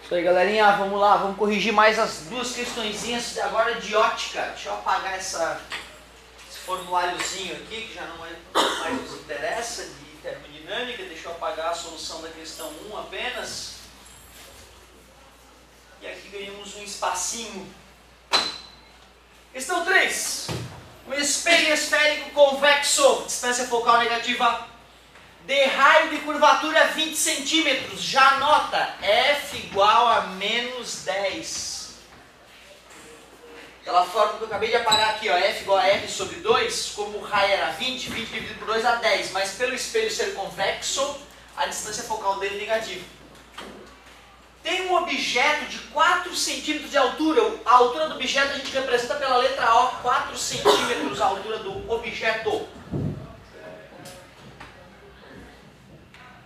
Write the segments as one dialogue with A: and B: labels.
A: Isso aí, galerinha, vamos lá, vamos corrigir mais as duas questõezinhas agora de ótica. Deixa eu apagar esse formuláriozinho aqui, que já não é mais nos interessa, de termodinâmica. Deixa eu apagar a solução da questão 1 apenas. E aqui ganhamos um espacinho. Questão 3. Um espelho esférico convexo, distância focal negativa, de raio de curvatura 20 centímetros. Já anota, F igual a menos 10. Aquela fórmula que eu acabei de apagar aqui, ó, F igual a F sobre 2, como o raio era 20, 20 dividido por 2 dá 10. Mas pelo espelho ser convexo, a distância focal dele é negativa. Tem um objeto de 4 centímetros de altura. A altura do objeto a gente representa pela letra O, 4 centímetros a altura do objeto.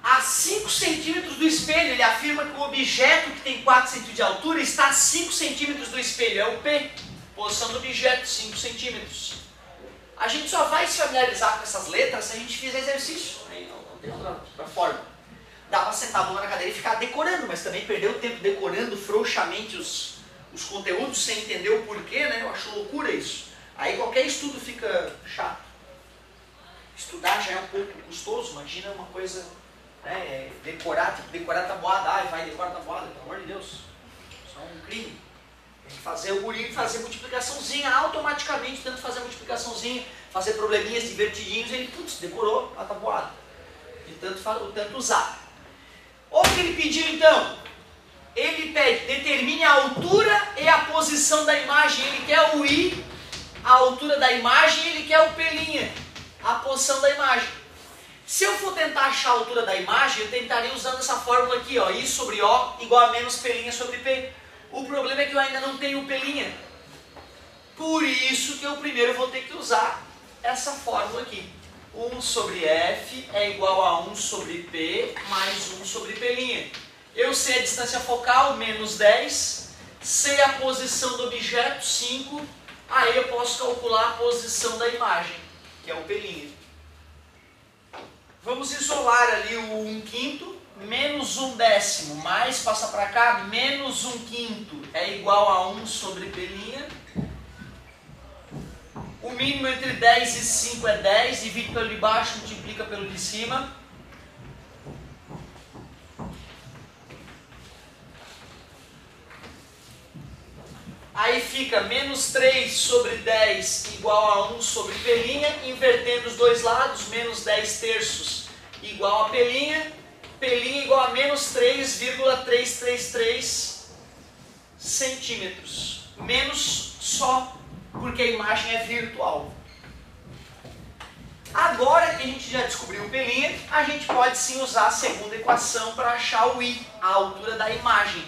A: A 5 centímetros do espelho, ele afirma que o objeto que tem 4 centímetros de altura está a 5 centímetros do espelho, é o P. Posição do objeto, 5 centímetros. A gente só vai se familiarizar com essas letras se a gente fizer exercício. Não tem outra forma. Dá para sentar a bunda na cadeira e ficar decorando, mas também perder o tempo decorando frouxamente os conteúdos sem entender o porquê, né? Eu acho loucura isso. Aí qualquer estudo fica chato. Estudar já é um pouco custoso, imagina uma coisa, né, decorar tabuada, vai decorar tabuada, pelo amor de Deus. Isso é um crime. Tem que fazer o guri fazer multiplicaçãozinha automaticamente, tanto fazer multiplicaçãozinha, fazer probleminhas divertidinhos, ele, putz, decorou a tabuada. De tanto usar. Olha o que ele pediu então. Ele pede, determine a altura e a posição da imagem. Ele quer o I, a altura da imagem, e ele quer o P', a posição da imagem. Se eu for tentar achar a altura da imagem, eu tentaria usando essa fórmula aqui, ó, I sobre O igual a menos P' sobre P. O problema é que eu ainda não tenho o P'. Por isso que eu primeiro vou ter que usar essa fórmula aqui. 1 sobre F é igual a 1 sobre P mais 1 sobre P'. Eu sei a distância focal, menos 10. Sei a posição do objeto, 5. Aí eu posso calcular a posição da imagem, que é o P'. Vamos isolar ali o 1/5, menos 1/10, mais passa para cá, menos 1/5 é igual a 1 sobre P'. O mínimo entre 10 e 5 é 10, divide pelo de baixo, multiplica pelo de cima. Aí fica menos 3 sobre 10 igual a 1 sobre P', invertendo os dois lados, menos 10 terços igual a P', P' igual a menos 3,333 centímetros. Menos só porque a imagem é virtual. Agora que a gente já descobriu o P', a gente pode sim usar a segunda equação para achar o I, a altura da imagem.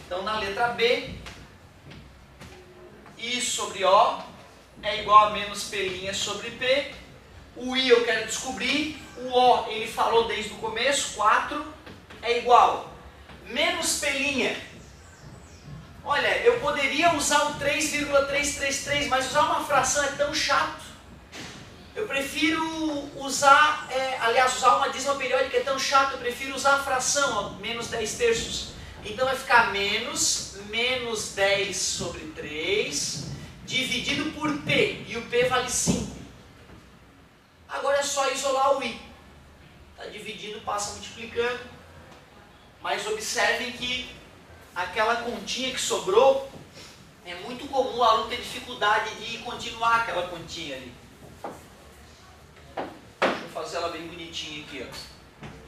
A: Então na letra B, I sobre O é igual a menos P' sobre P. O I eu quero descobrir, o O ele falou desde o começo, 4, é igual menos P'. Olha, eu poderia usar o 3,333, mas usar uma fração é tão chato. Eu prefiro usar, usar uma dízima periódica é tão chato, eu prefiro usar a fração, ó, menos 10 terços. Então vai ficar menos 10 sobre 3, dividido por P, e o P vale 5. Agora é só isolar o I. Está dividindo, passa multiplicando. Mas observem que aquela continha que sobrou, é muito comum o aluno ter dificuldade de continuar aquela continha ali. Deixa eu fazer ela bem bonitinha aqui, ó.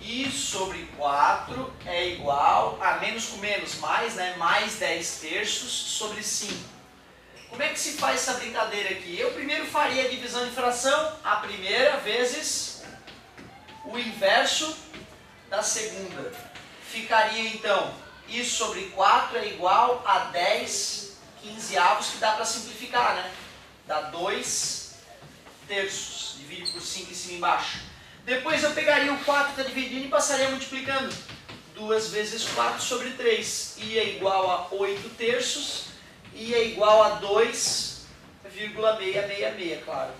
A: I sobre 4 é igual a menos com menos, mais, né? Mais 10 terços sobre 5. Como é que se faz essa brincadeira aqui? Eu primeiro faria a divisão de fração, a primeira vezes o inverso da segunda. Ficaria então I sobre 4 é igual a 10 quinzeavos, que dá para simplificar, né? Dá 2 terços. Divide por 5 em cima e embaixo. Depois eu pegaria o 4 que está dividindo e passaria multiplicando. 2 vezes 4 sobre 3. I é igual a 8 terços. I é igual a 2,666, claro.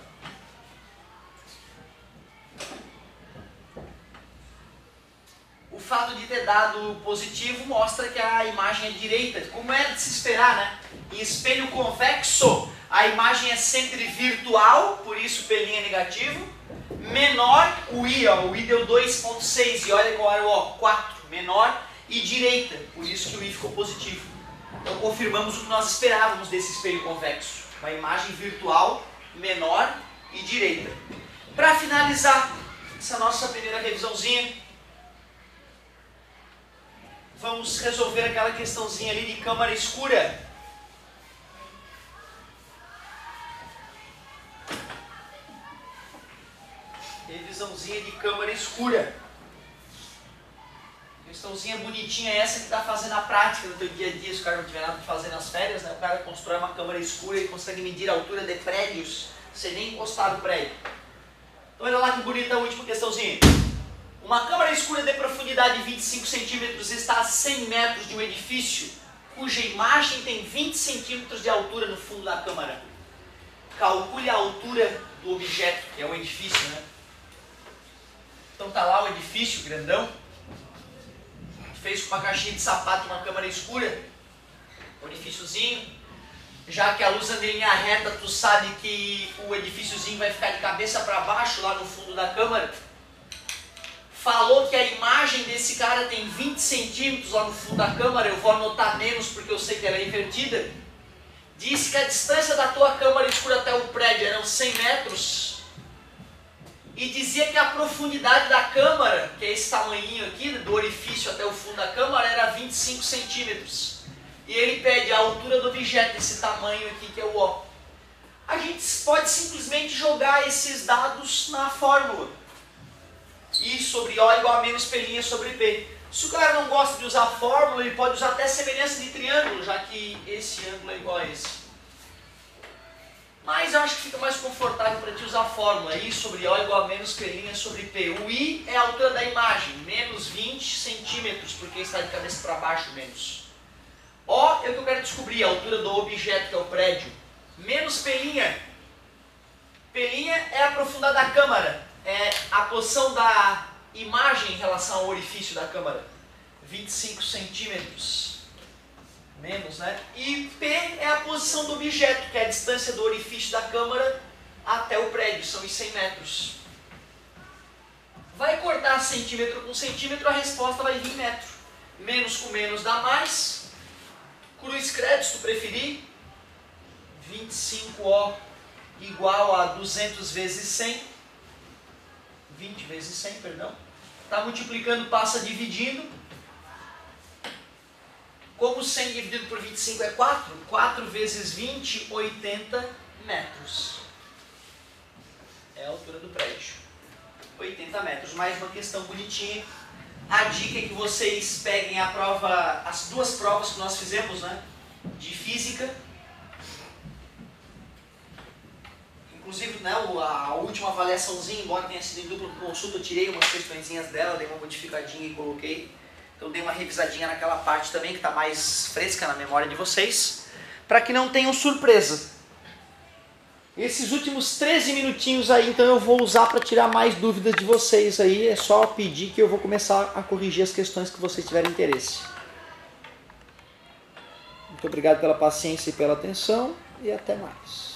A: fato de ter dado positivo mostra que a imagem é direita, como era de se esperar, né? Em espelho convexo, a imagem é sempre virtual, por isso P' é negativo, menor o I, ó, o I deu 2,6 e olha qual era o O, 4, menor e direita, por isso que o I ficou positivo. Então confirmamos o que nós esperávamos desse espelho convexo, uma imagem virtual, menor e direita. Para finalizar essa nossa primeira revisãozinha, vamos resolver aquela questãozinha ali de câmara escura. Revisãozinha de câmara escura. Questãozinha bonitinha essa que está fazendo a prática no teu dia a dia, se o cara não tiver nada para fazer nas férias, né? O cara constrói uma câmara escura e consegue medir a altura de prédios sem nem encostar no prédio. Então olha lá que bonita a última questãozinha. Uma câmara escura de profundidade de 25 centímetros está a 100 metros de um edifício cuja imagem tem 20 centímetros de altura no fundo da câmara. Calcule a altura do objeto, que é o edifício, né? Então tá lá o edifício grandão, fez com uma caixinha de sapato uma câmara escura, um edifíciozinho. Já que a luz anda em linha reta, tu sabe que o edifíciozinho vai ficar de cabeça para baixo lá no fundo da câmara. Falou que a imagem desse cara tem 20 centímetros lá no fundo da câmara, eu vou anotar menos porque eu sei que ela é invertida. Disse que a distância da tua câmara escura até o prédio eram 100 metros. E dizia que a profundidade da câmara, que é esse tamanhinho aqui, do orifício até o fundo da câmara, era 25 centímetros. E ele pede a altura do objeto, esse tamanho aqui que é o O. A gente pode simplesmente jogar esses dados na fórmula. I sobre O igual a menos P' sobre P. Se o cara não gosta de usar fórmula, ele pode usar até semelhança de triângulo, já que esse ângulo é igual a esse. Mas eu acho que fica mais confortável para te usar a fórmula. I sobre O igual a menos P' sobre P. O I é a altura da imagem, menos 20 centímetros, porque está de cabeça para baixo menos. O é o que eu quero descobrir, a altura do objeto, que é o prédio. Menos P'. P' é a profundidade da câmara, é a posição da imagem em relação ao orifício da câmara. 25 centímetros. Menos, né? E P é a posição do objeto, que é a distância do orifício da câmara até o prédio, são os 100 metros. Vai cortar centímetro com centímetro, a resposta vai vir em metro. Menos com menos dá mais. Cruz credo, se tu preferir. 25O igual a 200 vezes 100. 20 vezes 100, perdão. Está multiplicando, passa dividindo. Como 100 dividido por 25 é 4, 4 vezes 20, 80 metros. É a altura do prédio. 80 metros. Mais uma questão bonitinha. A dica é que vocês peguem a prova, as duas provas que nós fizemos, né? De física. Inclusive, né, a última avaliaçãozinha, embora tenha sido em dupla consulta, eu tirei umas questõezinhas dela, dei uma modificadinha e coloquei. Então dei uma revisadinha naquela parte também, que está mais fresca na memória de vocês, para que não tenham surpresa. Esses últimos 13 minutinhos aí, então eu vou usar para tirar mais dúvidas de vocês aí, é só pedir que eu vou começar a corrigir as questões que vocês tiverem interesse. Muito obrigado pela paciência e pela atenção, e até mais.